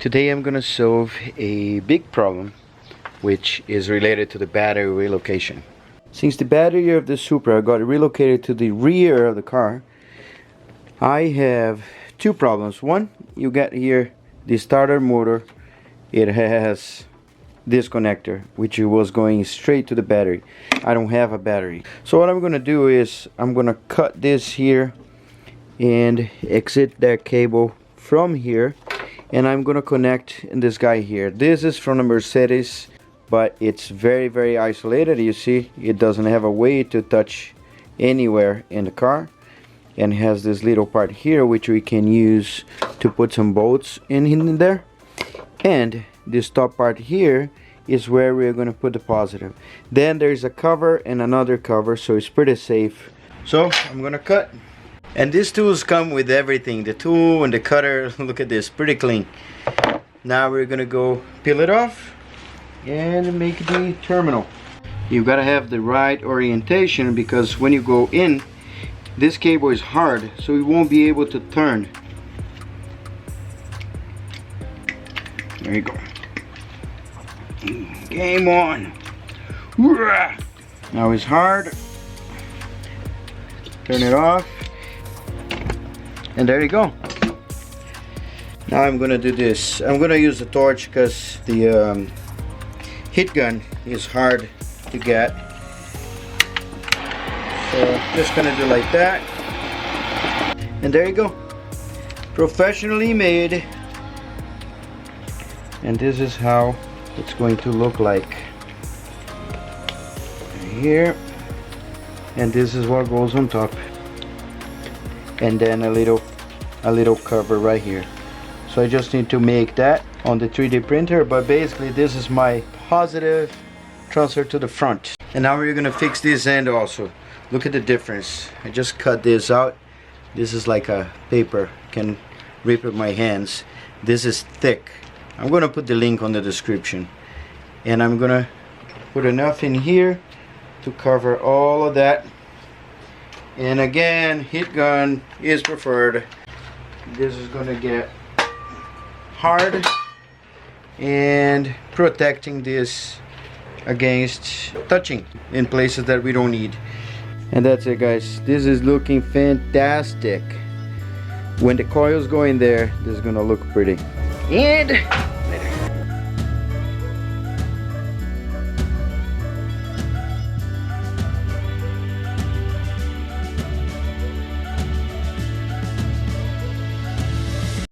Today I'm gonna solve a big problem which is related to the battery relocation. Since the battery of the Supra got relocated to the rear of the car, I have two problems. One, you got here the starter motor, it has this connector which was going straight to the battery. I don't have a battery. So what I'm gonna do is I'm gonna cut this here and exit that cable from here, and I'm gonna connect this guy here. This is from a Mercedes, but it's very isolated. You see, it doesn't have a way to touch anywhere in the car, and it has this little part here which we can use to put some bolts in there, and this top part here is where we're gonna put the positive. Then there's a cover and another cover, so it's pretty safe. So I'm gonna cut. And these tools come with everything, the tool and the cutter. Look at this, pretty clean. Now we're gonna go peel it off and make the terminal. You gotta have the right orientation, because when you go in, this cable is hard, so you won't be able to turn. There you go. Game on. Now it's hard. Turn it off. And there you go. Now I'm gonna do this. I'm gonna use the torch because the heat gun is hard to get. So just gonna do like that. And there you go. Professionally made. And this is how it's going to look like. Here. And this is what goes on top. And then a little cover right here. So I just need to make that on the 3D printer, but basically this is my positive transfer to the front. And now we're gonna fix this end also. Look at the difference. I just cut this out. This is like a paper, can rip with my hands. This is thick. I'm gonna put the link on the description, and I'm gonna put enough in here to cover all of that. And again, heat gun is preferred. This is gonna get hard, and protecting this against touching in places that we don't need. And that's it, guys. This is looking fantastic. When the coils go in there, this is gonna look pretty. And